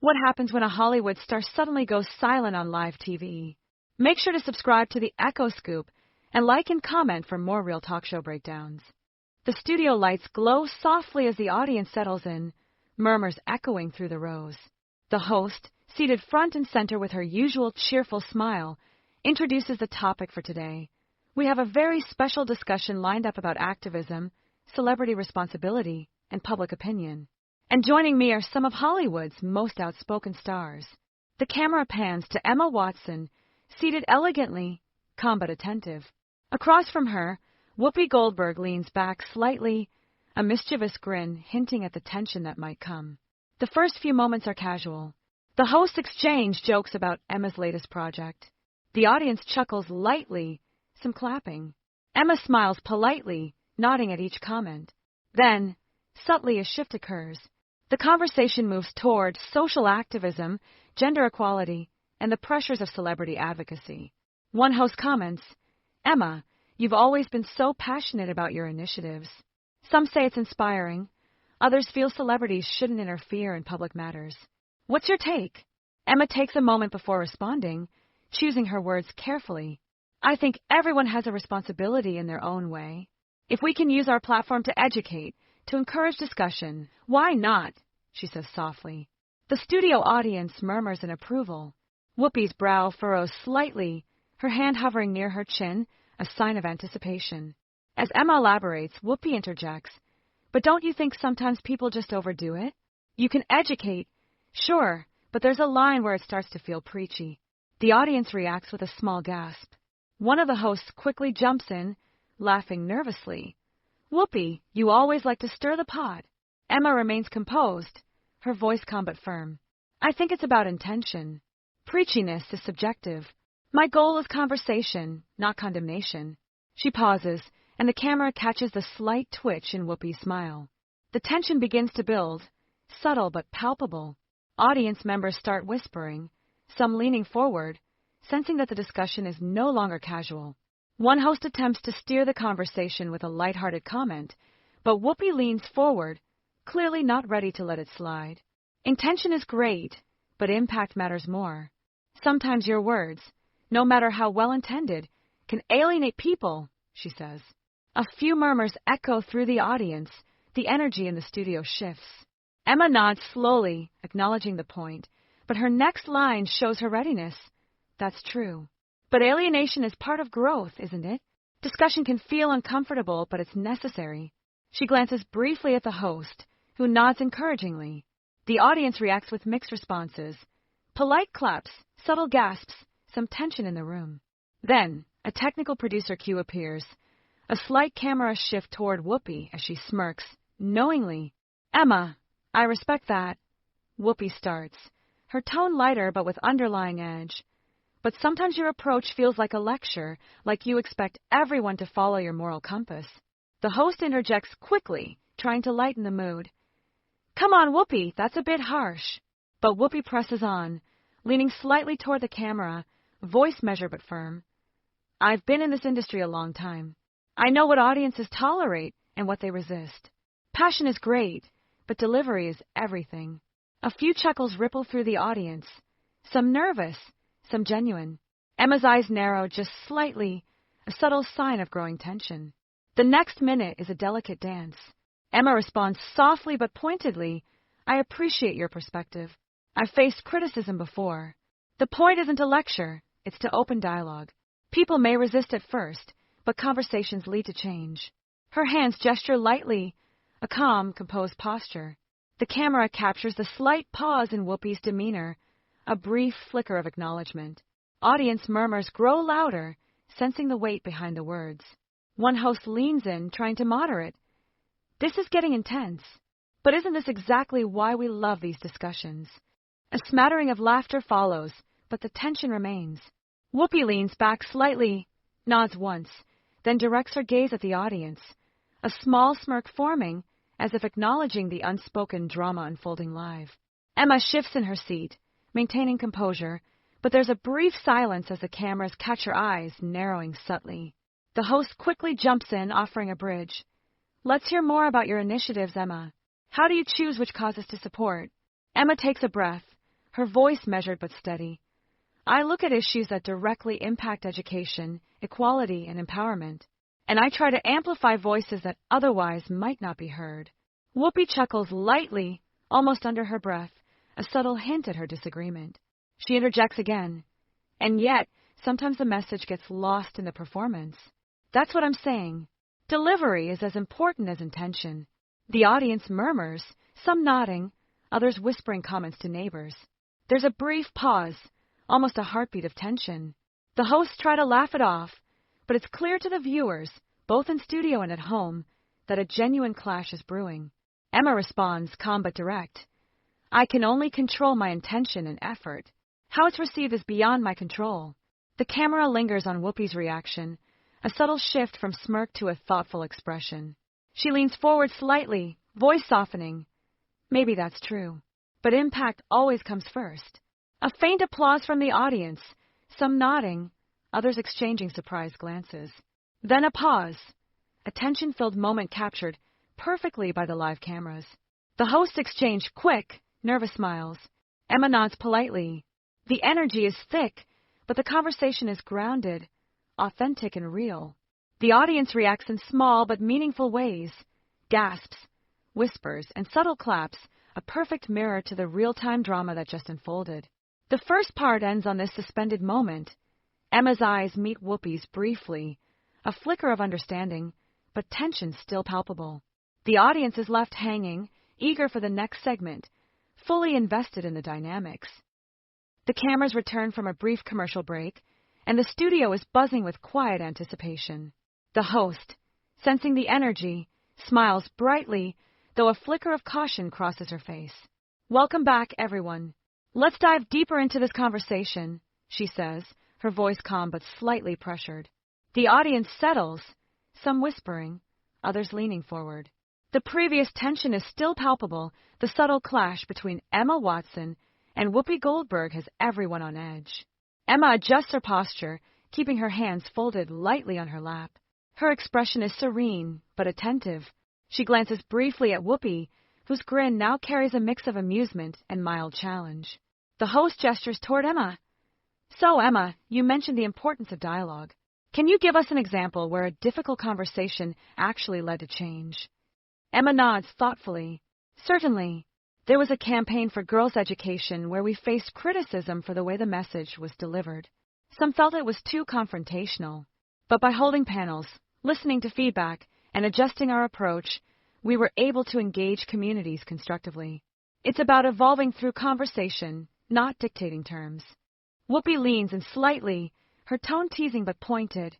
What happens when a Hollywood star suddenly goes silent on live TV? Make sure to subscribe to the Echo Scoop and like and comment for more real talk show breakdowns. The studio lights glow softly as the audience settles in, murmurs echoing through the rows. The host, seated front and center with her usual cheerful smile, introduces the topic for today. We have a very special discussion lined up about activism, celebrity responsibility, and public opinion. And joining me are some of Hollywood's most outspoken stars. The camera pans to Emma Watson, seated elegantly, calm but attentive. Across from her, Whoopi Goldberg leans back slightly, a mischievous grin hinting at the tension that might come. The first few moments are casual. The hosts exchange jokes about Emma's latest project. The audience chuckles lightly, some clapping. Emma smiles politely, nodding at each comment. Then, subtly, a shift occurs. The conversation moves toward social activism, gender equality, and the pressures of celebrity advocacy. One host comments, "Emma, you've always been so passionate about your initiatives." Some say it's inspiring. Others feel celebrities shouldn't interfere in public matters. What's your take? Emma takes a moment before responding, choosing her words carefully. "I think everyone has a responsibility in their own way. If we can use our platform to educate, to encourage discussion, why not?" she says softly. The studio audience murmurs in approval. Whoopi's brow furrows slightly, her hand hovering near her chin, a sign of anticipation. As Emma elaborates, Whoopi interjects, "But don't you think sometimes people just overdo it? You can educate, sure, but there's a line where it starts to feel preachy." The audience reacts with a small gasp. One of the hosts quickly jumps in, laughing nervously. "Whoopi, you always like to stir the pot." Emma remains composed, her voice calm but firm. "I think it's about intention. Preachiness is subjective. My goal is conversation, not condemnation." She pauses, and the camera catches the slight twitch in Whoopi's smile. The tension begins to build, subtle but palpable. Audience members start whispering, some leaning forward, sensing that the discussion is no longer casual. One host attempts to steer the conversation with a lighthearted comment, but Whoopi leans forward, clearly not ready to let it slide. "Intention is great, but impact matters more. Sometimes your words, no matter how well-intended, can alienate people," she says. A few murmurs echo through the audience. The energy in the studio shifts. Emma nods slowly, acknowledging the point, but her next line shows her readiness. "That's true. But alienation is part of growth, isn't it? Discussion can feel uncomfortable, but it's necessary." She glances briefly at the host, who nods encouragingly. The audience reacts with mixed responses. Polite claps, subtle gasps, some tension in the room. Then, a technical producer cue appears. A slight camera shift toward Whoopi as she smirks, knowingly. "Emma, I respect that." Whoopi starts, her tone lighter but with underlying edge. "But sometimes your approach feels like a lecture, like you expect everyone to follow your moral compass." The host interjects quickly, trying to lighten the mood. "Come on, Whoopi, that's a bit harsh." But Whoopi presses on, leaning slightly toward the camera, voice measured but firm. "I've been in this industry a long time. I know what audiences tolerate and what they resist. Passion is great, but delivery is everything." A few chuckles ripple through the audience, some nervous, some genuine. Emma's eyes narrow just slightly, a subtle sign of growing tension. The next minute is a delicate dance. Emma responds softly but pointedly, "I appreciate your perspective. I've faced criticism before. The point isn't a lecture, it's to open dialogue. People may resist at first, but conversations lead to change." Her hands gesture lightly, a calm, composed posture. The camera captures the slight pause in Whoopi's demeanor, a brief flicker of acknowledgement. Audience murmurs grow louder, sensing the weight behind the words. One host leans in, trying to moderate. "This is getting intense. But isn't this exactly why we love these discussions?" A smattering of laughter follows, but the tension remains. Whoopi leans back slightly, nods once, then directs her gaze at the audience, a small smirk forming, as if acknowledging the unspoken drama unfolding live. Emma shifts in her seat, maintaining composure, but there's a brief silence as the cameras catch her eyes, narrowing subtly. The host quickly jumps in, offering a bridge. "Let's hear more about your initiatives, Emma. How do you choose which causes to support?" Emma takes a breath, her voice measured but steady. I look at issues that directly impact education, equality, and empowerment, and I try to amplify voices that otherwise might not be heard. Whoopi chuckles lightly, almost under her breath, a subtle hint at her disagreement. She interjects again. And yet, sometimes the message gets lost in the performance. That's what I'm saying. Delivery is as important as intention. The audience murmurs, some nodding, others whispering comments to neighbors. There's a brief pause, almost a heartbeat of tension. The hosts try to laugh it off, but it's clear to the viewers, both in studio and at home, that a genuine clash is brewing. Emma responds, calm but direct. I can only control my intention and effort. How it's received is beyond my control. The camera lingers on Whoopi's reaction, a subtle shift from smirk to a thoughtful expression. She leans forward slightly, voice softening. Maybe that's true, but impact always comes first. A faint applause from the audience, some nodding, others exchanging surprised glances. Then a pause, a tension-filled moment captured perfectly by the live cameras. The hosts exchange quick, nervous smiles. Emma nods politely. The energy is thick, but the conversation is grounded, authentic and real. The audience reacts in small but meaningful ways. Gasps, whispers, and subtle claps, a perfect mirror to the real-time drama that just unfolded. The first part ends on this suspended moment. Emma's eyes meet Whoopi's briefly, a flicker of understanding, but tension still palpable. The audience is left hanging, eager for the next segment, fully invested in the dynamics. The cameras return from a brief commercial break, and the studio is buzzing with quiet anticipation. The host, sensing the energy, smiles brightly, though a flicker of caution crosses her face. Welcome back, everyone. Let's dive deeper into this conversation, she says, her voice calm but slightly pressured. The audience settles, some whispering, others leaning forward. The previous tension is still palpable, the subtle clash between Emma Watson and Whoopi Goldberg has everyone on edge. Emma adjusts her posture, keeping her hands folded lightly on her lap. Her expression is serene, but attentive. She glances briefly at Whoopi, whose grin now carries a mix of amusement and mild challenge. The host gestures toward Emma. So, Emma, you mentioned the importance of dialogue. Can you give us an example where a difficult conversation actually led to change? Emma nods thoughtfully. Certainly. There was a campaign for girls' education where we faced criticism for the way the message was delivered. Some felt it was too confrontational. But by holding panels, listening to feedback, and adjusting our approach, we were able to engage communities constructively. It's about evolving through conversation, not dictating terms. Whoopi leans in slightly, her tone teasing but pointed.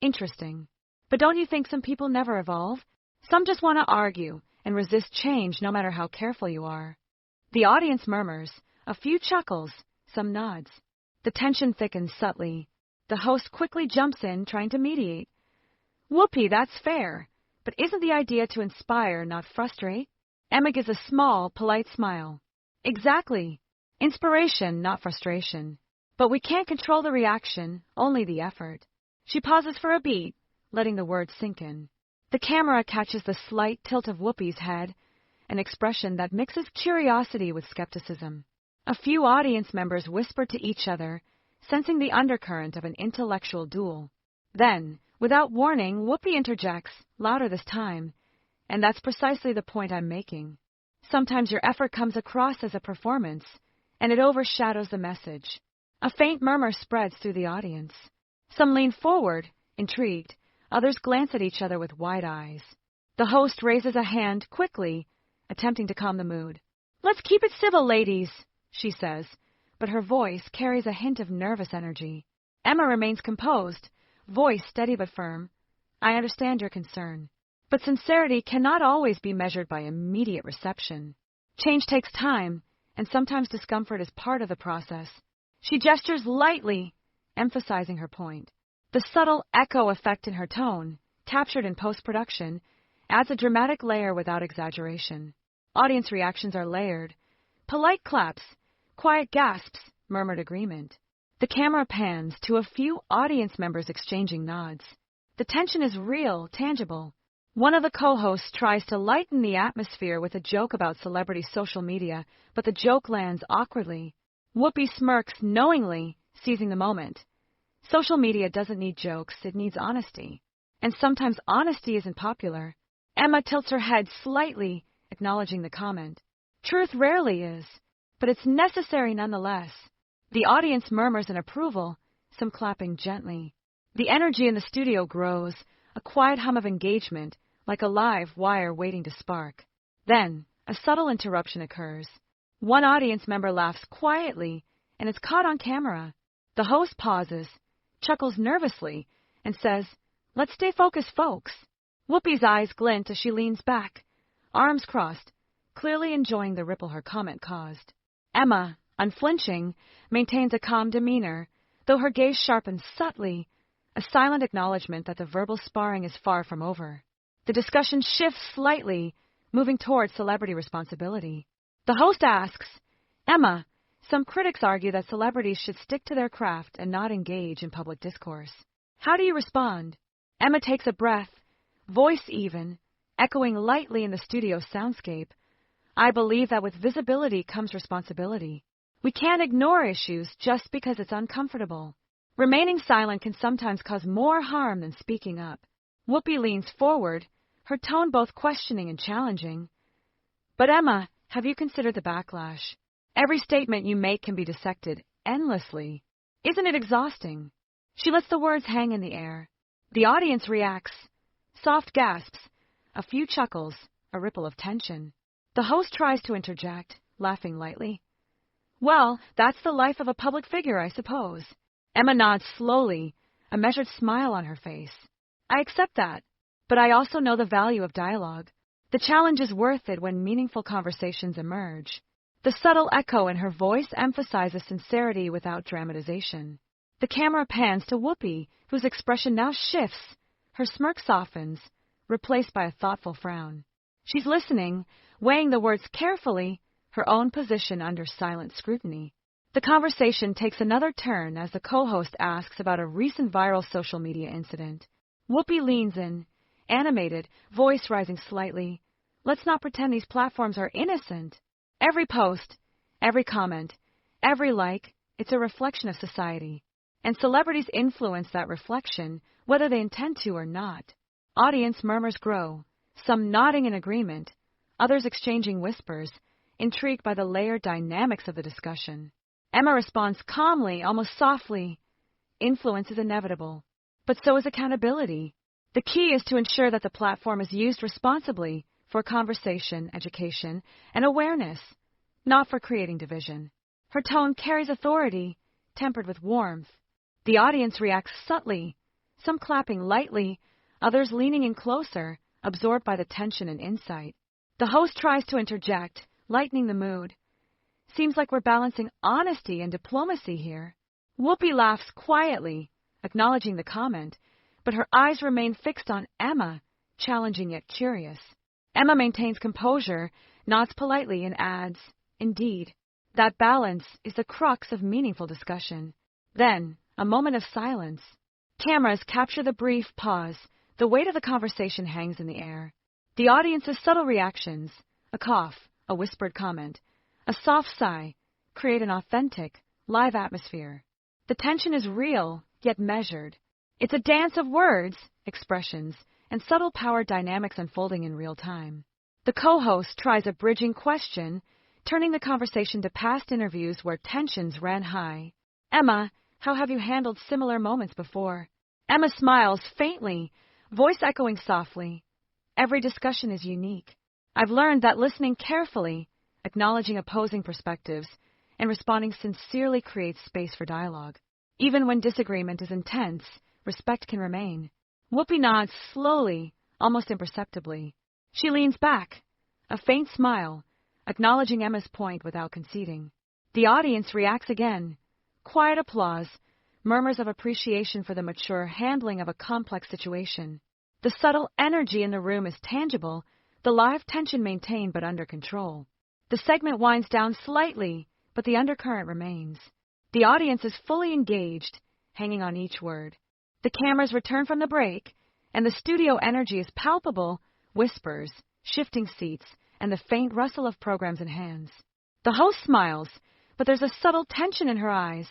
Interesting. But don't you think some people never evolve? Some just want to argue and resist change no matter how careful you are. The audience murmurs, a few chuckles, some nods. The tension thickens subtly. The host quickly jumps in, trying to mediate. Whoopi, that's fair. But isn't the idea to inspire, not frustrate? Emma gives a small, polite smile. Exactly. Inspiration, not frustration. But we can't control the reaction, only the effort. She pauses for a beat, letting the words sink in. The camera catches the slight tilt of Whoopi's head, an expression that mixes curiosity with skepticism. A few audience members whisper to each other, sensing the undercurrent of an intellectual duel. Then, without warning, Whoopi interjects, louder this time, and that's precisely the point I'm making. Sometimes your effort comes across as a performance, and it overshadows the message. A faint murmur spreads through the audience. Some lean forward, intrigued. Others glance at each other with wide eyes. The host raises a hand quickly, attempting to calm the mood. Let's keep it civil, ladies, she says, but her voice carries a hint of nervous energy. Emma remains composed, voice steady but firm. I understand your concern, but sincerity cannot always be measured by immediate reception. Change takes time, and sometimes discomfort is part of the process. She gestures lightly, emphasizing her point. The subtle echo effect in her tone, captured in post-production, adds a dramatic layer without exaggeration. Audience reactions are layered. Polite claps, quiet gasps, murmured agreement. The camera pans to a few audience members exchanging nods. The tension is real, tangible. One of the co-hosts tries to lighten the atmosphere with a joke about celebrity social media, but the joke lands awkwardly. Whoopi smirks knowingly, seizing the moment. Social media doesn't need jokes, it needs honesty. And sometimes honesty isn't popular. Emma tilts her head slightly, acknowledging the comment. Truth rarely is, but it's necessary nonetheless. The audience murmurs in approval, some clapping gently. The energy in the studio grows, a quiet hum of engagement, like a live wire waiting to spark. Then, a subtle interruption occurs. One audience member laughs quietly, and it's caught on camera. The host pauses, chuckles nervously, and says, "Let's stay focused, folks." Whoopi's eyes glint as she leans back, arms crossed, clearly enjoying the ripple her comment caused. Emma, unflinching, maintains a calm demeanor, though her gaze sharpens subtly, a silent acknowledgement that the verbal sparring is far from over. The discussion shifts slightly, moving toward celebrity responsibility. The host asks, "Emma, some critics argue that celebrities should stick to their craft and not engage in public discourse. How do you respond?" Emma takes a breath, voice even, echoing lightly in the studio soundscape. "I believe that with visibility comes responsibility. We can't ignore issues just because it's uncomfortable. Remaining silent can sometimes cause more harm than speaking up." Whoopi leans forward, her tone both questioning and challenging. "But Emma, have you considered the backlash? Every statement you make can be dissected endlessly. Isn't it exhausting?" She lets the words hang in the air. The audience reacts. Soft gasps, a few chuckles, a ripple of tension. The host tries to interject, laughing lightly. "Well, that's the life of a public figure, I suppose." Emma nods slowly, a measured smile on her face. "I accept that, but I also know the value of dialogue. The challenge is worth it when meaningful conversations emerge." The subtle echo in her voice emphasizes sincerity without dramatization. The camera pans to Whoopi, whose expression now shifts. Her smirk softens, replaced by a thoughtful frown. She's listening, weighing the words carefully, her own position under silent scrutiny. The conversation takes another turn as the co-host asks about a recent viral social media incident. Whoopi leans in, animated, voice rising slightly. "Let's not pretend these platforms are innocent. Every post, every comment, every like, it's a reflection of society. And celebrities influence that reflection, whether they intend to or not." Audience murmurs grow, some nodding in agreement, others exchanging whispers, intrigued by the layered dynamics of the discussion. Emma responds calmly, almost softly. "Influence is inevitable, but so is accountability. The key is to ensure that the platform is used responsibly for conversation, education, and awareness, not for creating division." Her tone carries authority, tempered with warmth. The audience reacts subtly, some clapping lightly, others leaning in closer, absorbed by the tension and insight. The host tries to interject, lightening the mood. "Seems like we're balancing honesty and diplomacy here." Whoopi laughs quietly, acknowledging the comment, but her eyes remain fixed on Emma, challenging yet curious. Emma maintains composure, nods politely, and adds, "Indeed, that balance is the crux of meaningful discussion." Then, a moment of silence. Cameras capture the brief pause. The weight of the conversation hangs in the air. The audience's subtle reactions, a cough, a whispered comment, a soft sigh, create an authentic, live atmosphere. The tension is real, yet measured. It's a dance of words, expressions, and subtle power dynamics unfolding in real time. The co-host tries a bridging question, turning the conversation to past interviews where tensions ran high. "Emma, how have you handled similar moments before?" Emma smiles faintly, voice echoing softly. "Every discussion is unique. I've learned that listening carefully, acknowledging opposing perspectives, and responding sincerely creates space for dialogue. Even when disagreement is intense, respect can remain." Whoopi nods slowly, almost imperceptibly. She leans back, a faint smile, acknowledging Emma's point without conceding. The audience reacts again. Quiet applause, murmurs of appreciation for the mature handling of a complex situation. The subtle energy in the room is tangible, the live tension maintained but under control. The segment winds down slightly, but the undercurrent remains. The audience is fully engaged, hanging on each word. The cameras return from the break, and the studio energy is palpable, whispers, shifting seats, and the faint rustle of programs in hands. The host smiles, but there's a subtle tension in her eyes.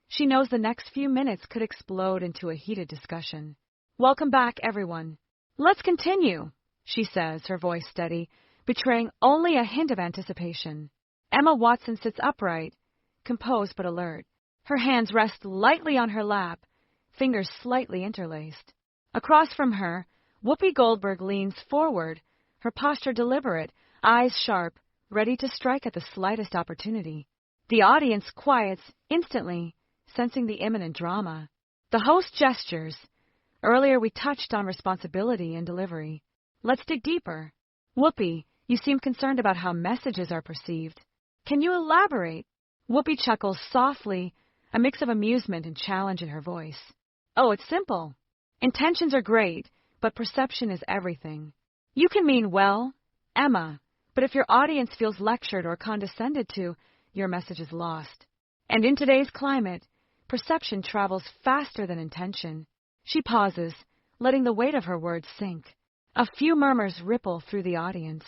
She knows the next few minutes could explode into a heated discussion. "Welcome back, everyone. Let's continue," she says, her voice steady, betraying only a hint of anticipation. Emma Watson sits upright, composed but alert. Her hands rest lightly on her lap, fingers slightly interlaced. Across from her, Whoopi Goldberg leans forward, her posture deliberate, eyes sharp, ready to strike at the slightest opportunity. The audience quiets instantly, sensing the imminent drama. The host gestures. "Earlier we touched on responsibility and delivery. Let's dig deeper. Whoopi, you seem concerned about how messages are perceived. Can you elaborate?" Whoopi chuckles softly, a mix of amusement and challenge in her voice. "Oh, it's simple. Intentions are great, but perception is everything. You can mean well, Emma, but if your audience feels lectured or condescended to, your message is lost. And in today's climate, perception travels faster than intention." She pauses, letting the weight of her words sink. A few murmurs ripple through the audience.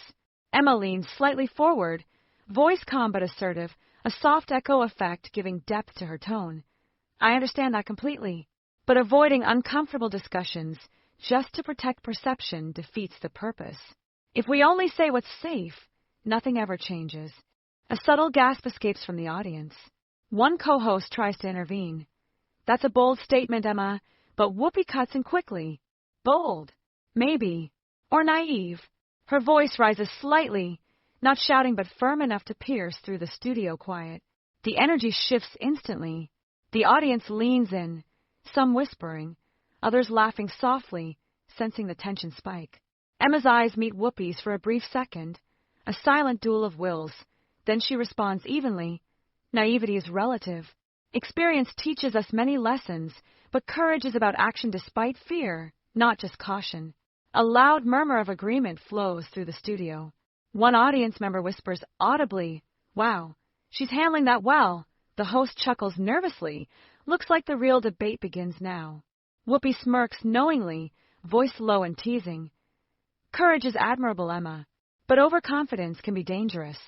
Emma leans slightly forward, voice calm but assertive, a soft echo effect giving depth to her tone. "I understand that completely, but avoiding uncomfortable discussions just to protect perception defeats the purpose. If we only say what's safe, nothing ever changes." A subtle gasp escapes from the audience. One co-host tries to intervene. "That's a bold statement, Emma," but Whoopi cuts in quickly. "Bold? Maybe. Or naive." Her voice rises slightly, not shouting but firm enough to pierce through the studio quiet. The energy shifts instantly. The audience leans in, some whispering, others laughing softly, sensing the tension spike. Emma's eyes meet Whoopi's for a brief second, a silent duel of wills. Then she responds evenly. "Naivety is relative. Experience teaches us many lessons, but courage is about action despite fear, not just caution." A loud murmur of agreement flows through the studio. One audience member whispers audibly, "Wow, she's handling that well." The host chuckles nervously. Looks like the real debate begins now. Whoopi smirks knowingly, voice low and teasing. "Courage is admirable, Emma, but overconfidence can be dangerous.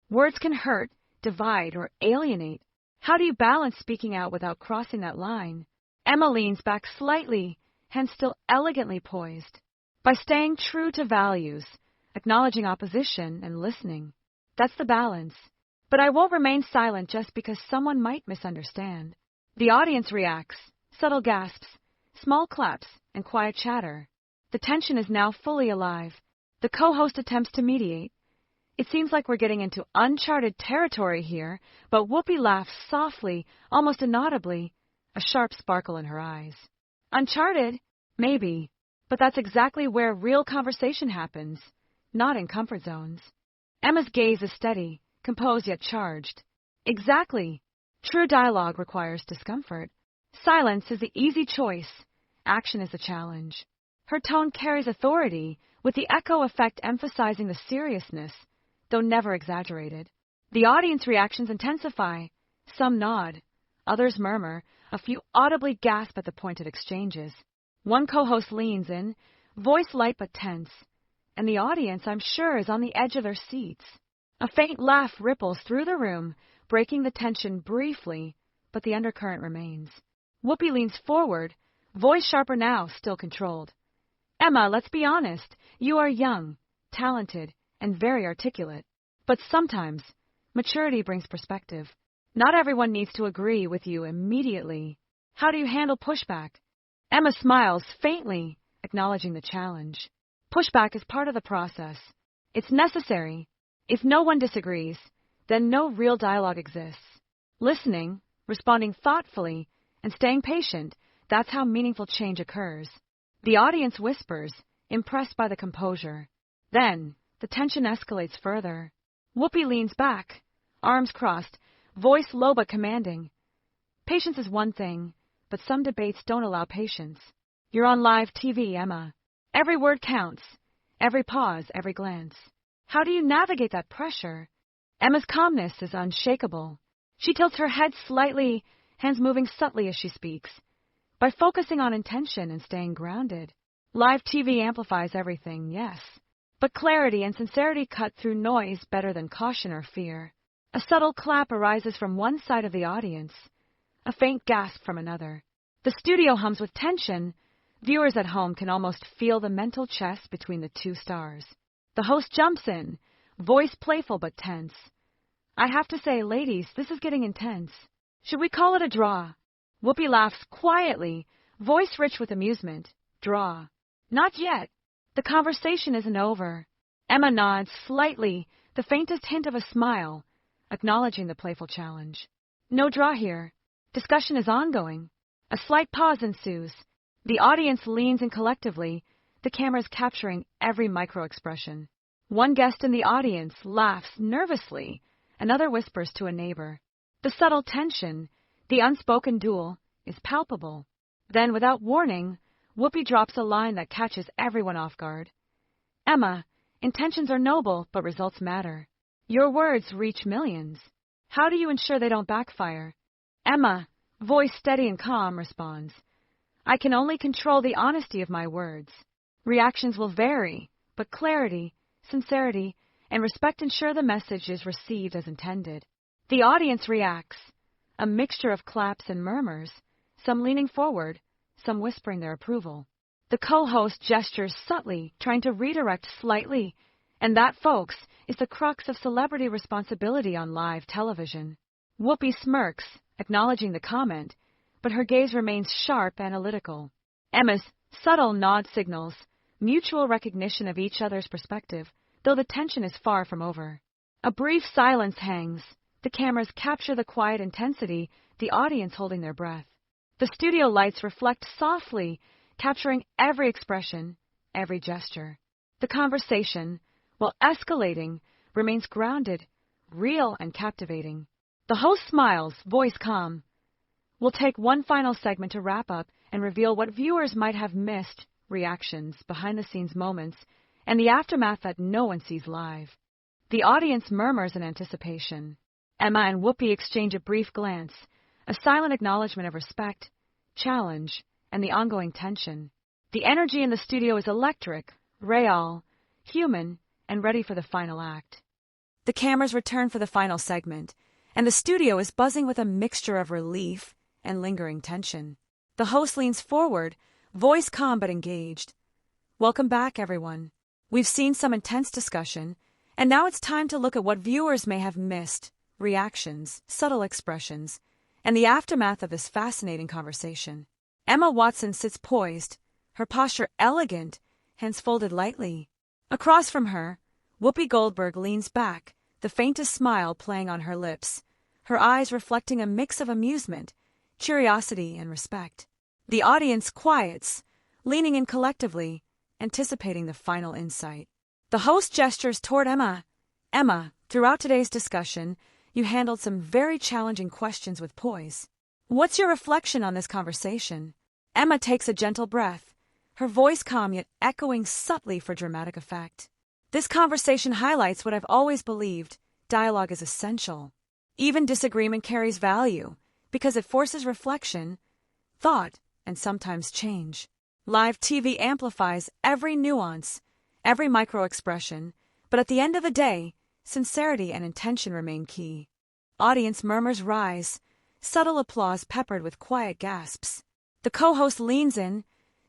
Words can hurt, divide, or alienate. How do you balance speaking out without crossing that line?" Emma leans back slightly, hands still elegantly poised. "By staying true to values, acknowledging opposition, and listening. That's the balance. But I won't remain silent just because someone might misunderstand." The audience reacts, subtle gasps, small claps, and quiet chatter. The tension is now fully alive. The co-host attempts to mediate. "It seems like we're getting into uncharted territory here," but Whoopi laughs softly, almost inaudibly, a sharp sparkle in her eyes. "Uncharted? Maybe. But that's exactly where real conversation happens, not in comfort zones." Emma's gaze is steady, composed yet charged. "Exactly. True dialogue requires discomfort. Silence is the easy choice. Action is the challenge." Her tone carries authority, with the echo effect emphasizing the seriousness, though never exaggerated. The audience reactions intensify. Some nod. Others murmur. A few audibly gasp at the pointed exchanges. One co-host leans in, voice light but tense. And the audience, I'm sure, is on the edge of their seats. A faint laugh ripples through the room, breaking the tension briefly, but the undercurrent remains. Whoopi leans forward, voice sharper now, still controlled. "Emma, let's be honest. You are young, talented, and very articulate. But sometimes, maturity brings perspective. Not everyone needs to agree with you immediately. How do you handle pushback?" Emma smiles faintly, acknowledging the challenge. "Pushback is part of the process. It's necessary. If no one disagrees, then no real dialogue exists. Listening, responding thoughtfully, and staying patient, that's how meaningful change occurs." The audience whispers, impressed by the composure. Then, the tension escalates further. Whoopi leans back, arms crossed, voice low but commanding. "Patience is one thing, but some debates don't allow patience. You're on live TV, Emma. Every word counts, every pause, every glance. How do you navigate that pressure?" Emma's calmness is unshakable. She tilts her head slightly, hands moving subtly as she speaks. By focusing on intention and staying grounded. Live TV amplifies everything, yes. But clarity and sincerity cut through noise better than caution or fear. A subtle clap arises from one side of the audience, a faint gasp from another. The studio hums with tension. Viewers at home can almost feel the mental chess between the two stars. The host jumps in, voice playful but tense. I have to say, ladies, this is getting intense. Should we call it a draw? Whoopi laughs quietly, voice rich with amusement. Draw. Not yet. The conversation isn't over. Emma nods slightly, the faintest hint of a smile, acknowledging the playful challenge. No draw here. Discussion is ongoing. A slight pause ensues. The audience leans in collectively, the cameras capturing every micro-expression. One guest in the audience laughs nervously, another whispers to a neighbor. The subtle tension, the unspoken duel, is palpable. Then, without warning, Whoopi drops a line that catches everyone off guard. Emma, intentions are noble, but results matter. Your words reach millions. How do you ensure they don't backfire? Emma, voice steady and calm, responds. I can only control the honesty of my words. Reactions will vary, but clarity, sincerity, and respect ensure the message is received as intended. The audience reacts, a mixture of claps and murmurs, some leaning forward, some whispering their approval. The co-host gestures subtly, trying to redirect slightly, and that, folks, is the crux of celebrity responsibility on live television. Whoopi smirks, acknowledging the comment, but her gaze remains sharp, analytical. Emma's subtle nod signals mutual recognition of each other's perspective, though the tension is far from over. A brief silence hangs. The cameras capture the quiet intensity, the audience holding their breath. The studio lights reflect softly, capturing every expression, every gesture. The conversation, while escalating, remains grounded, real, and captivating. The host smiles, voice calm. We'll take one final segment to wrap up and reveal what viewers might have missed, reactions, behind-the-scenes moments, and the aftermath that no one sees live. The audience murmurs in anticipation. Emma and Whoopi exchange a brief glance, a silent acknowledgement of respect, challenge, and the ongoing tension. The energy in the studio is electric, real, human, and ready for the final act. The cameras return for the final segment, and the studio is buzzing with a mixture of relief and lingering tension. The host leans forward, voice calm but engaged. Welcome back, everyone. We've seen some intense discussion, and now it's time to look at what viewers may have missed, reactions, subtle expressions, and the aftermath of this fascinating conversation. Emma Watson sits poised, her posture elegant, hands folded lightly. Across from her, Whoopi Goldberg leans back, the faintest smile playing on her lips, her eyes reflecting a mix of amusement, curiosity, and respect. The audience quiets, leaning in collectively, anticipating the final insight. The host gestures toward Emma. Emma, throughout today's discussion, you handled some very challenging questions with poise. What's your reflection on this conversation? Emma takes a gentle breath, her voice calm yet echoing subtly for dramatic effect. This conversation highlights what I've always believed: dialogue is essential. Even disagreement carries value, because it forces reflection, thought, and sometimes change. Live TV amplifies every nuance, every micro-expression, but at the end of the day, sincerity and intention remain key. Audience murmurs rise, subtle applause peppered with quiet gasps. The co-host leans in,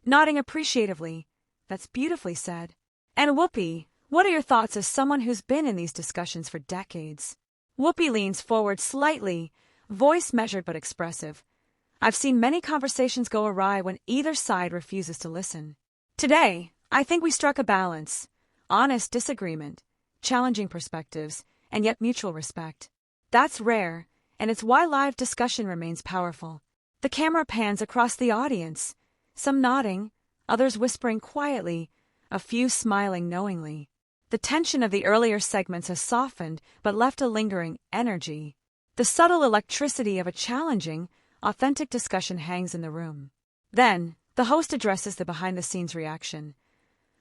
nodding appreciatively. That's beautifully said. And Whoopi, what are your thoughts as someone who's been in these discussions for decades? Whoopi leans forward slightly, voice measured but expressive. I've seen many conversations go awry when either side refuses to listen. Today, I think we struck a balance: honest disagreement, challenging perspectives, and yet mutual respect. That's rare, and it's why live discussion remains powerful. The camera pans across the audience, some nodding, others whispering quietly, a few smiling knowingly. The tension of the earlier segments has softened but left a lingering energy. The subtle electricity of a challenging, authentic discussion hangs in the room. Then, the host addresses the behind-the-scenes reaction.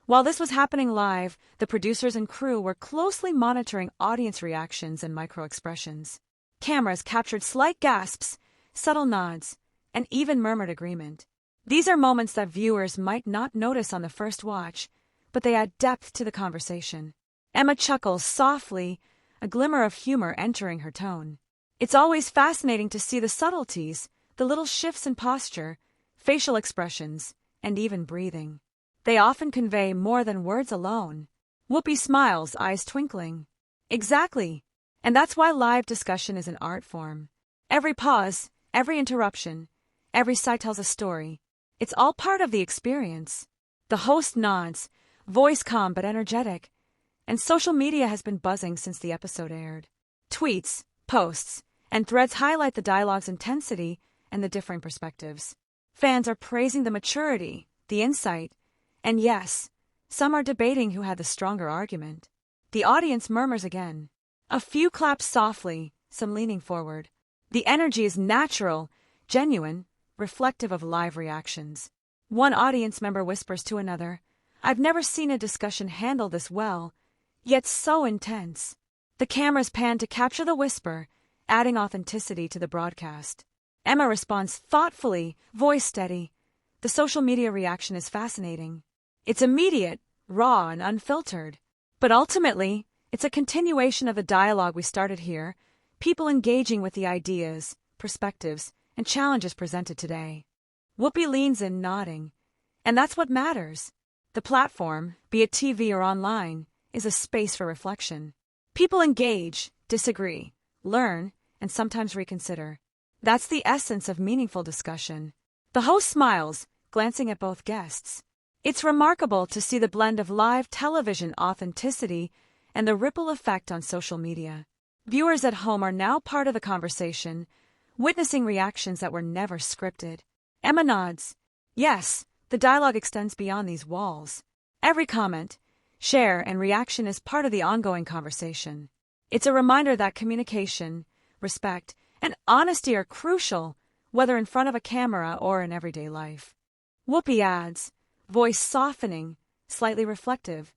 While this was happening live, the producers and crew were closely monitoring audience reactions and micro-expressions. Cameras captured slight gasps, subtle nods, and even murmured agreement. These are moments that viewers might not notice on the first watch, but they add depth to the conversation. Emma chuckles softly, a glimmer of humor entering her tone. It's always fascinating to see the subtleties, the little shifts in posture, facial expressions, and even breathing. They often convey more than words alone. Whoopi smiles, eyes twinkling. Exactly. And that's why live discussion is an art form. Every pause, every interruption, every sigh tells a story. It's all part of the experience. The host nods, voice calm but energetic, and social media has been buzzing since the episode aired. Tweets, posts, and threads highlight the dialogue's intensity and the differing perspectives. Fans are praising the maturity, the insight, and yes, some are debating who had the stronger argument. The audience murmurs again. A few clap softly, some leaning forward. The energy is natural, genuine, reflective of live reactions. One audience member whispers to another, "I've never seen a discussion handled this well, yet so intense." The cameras pan to capture the whisper, adding authenticity to the broadcast. Emma responds thoughtfully, voice steady. The social media reaction is fascinating. It's immediate, raw, and unfiltered. But ultimately, it's a continuation of the dialogue we started here, people engaging with the ideas, perspectives, and challenges presented today. Whoopi leans in, nodding. And that's what matters. The platform, be it TV or online, is a space for reflection. People engage, disagree, learn, and sometimes reconsider. That's the essence of meaningful discussion. The host smiles, glancing at both guests. It's remarkable to see the blend of live television authenticity and the ripple effect on social media. Viewers at home are now part of the conversation, witnessing reactions that were never scripted. Emma nods. Yes, the dialogue extends beyond these walls. Every comment, share, and reaction is part of the ongoing conversation. It's a reminder that communication, respect, and honesty are crucial, whether in front of a camera or in everyday life. Whoopi adds, voice softening, slightly reflective.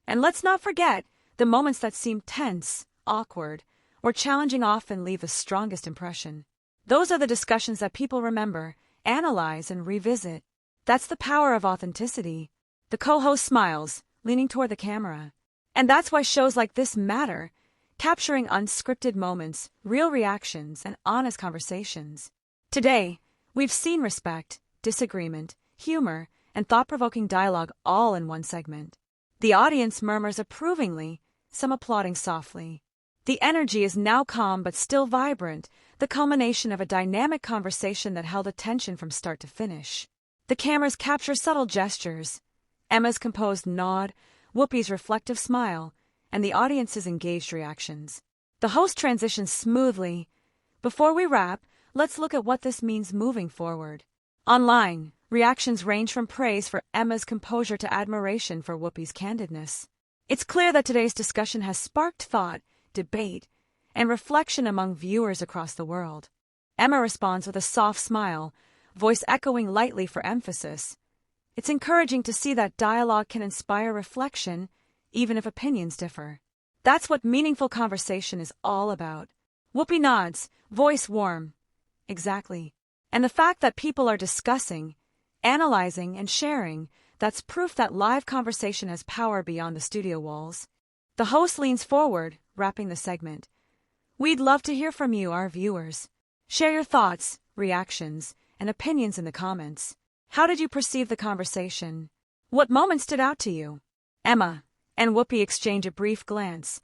And let's not forget, the moments that seem tense, awkward, or challenging often leave the strongest impression. Those are the discussions that people remember, analyze, and revisit. That's the power of authenticity. The co-host smiles, leaning toward the camera. And that's why shows like this matter, capturing unscripted moments, real reactions, and honest conversations. Today, we've seen respect, disagreement, humor, and thought-provoking dialogue all in one segment. The audience murmurs approvingly, some applauding softly. The energy is now calm but still vibrant, the culmination of a dynamic conversation that held attention from start to finish. The cameras capture subtle gestures, Emma's composed nod, Whoopi's reflective smile, and the audience's engaged reactions. The host transitions smoothly. Before we wrap, let's look at what this means moving forward. Online, reactions range from praise for Emma's composure to admiration for Whoopi's candidness. It's clear that today's discussion has sparked thought, debate, and reflection among viewers across the world. Emma responds with a soft smile, voice echoing lightly for emphasis. It's encouraging to see that dialogue can inspire reflection, even if opinions differ. That's what meaningful conversation is all about. Whoopi nods, voice warm. Exactly. And the fact that people are discussing, analyzing, and sharing, that's proof that live conversation has power beyond the studio walls. The host leans forward, wrapping the segment. We'd love to hear from you, our viewers. Share your thoughts, reactions, and opinions in the comments. How did you perceive the conversation? What moment stood out to you? Emma and Whoopi exchange a brief glance,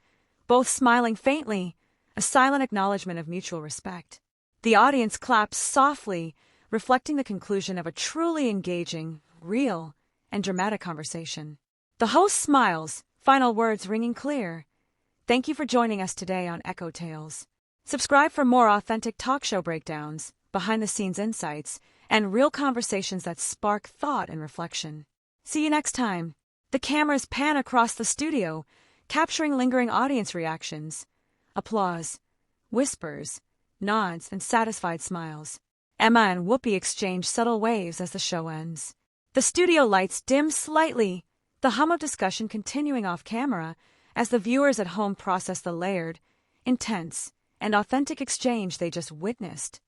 both smiling faintly, a silent acknowledgement of mutual respect. The audience claps softly, reflecting the conclusion of a truly engaging, real, and dramatic conversation. The host smiles, final words ringing clear. Thank you for joining us today on Echo Tales. Subscribe for more authentic talk show breakdowns, behind-the-scenes insights, and real conversations that spark thought and reflection. See you next time. The cameras pan across the studio, capturing lingering audience reactions. Applause, whispers, nods, and satisfied smiles. Emma and Whoopi exchange subtle waves as the show ends. The studio lights dim slightly, the hum of discussion continuing off camera as the viewers at home process the layered, intense, and authentic exchange they just witnessed.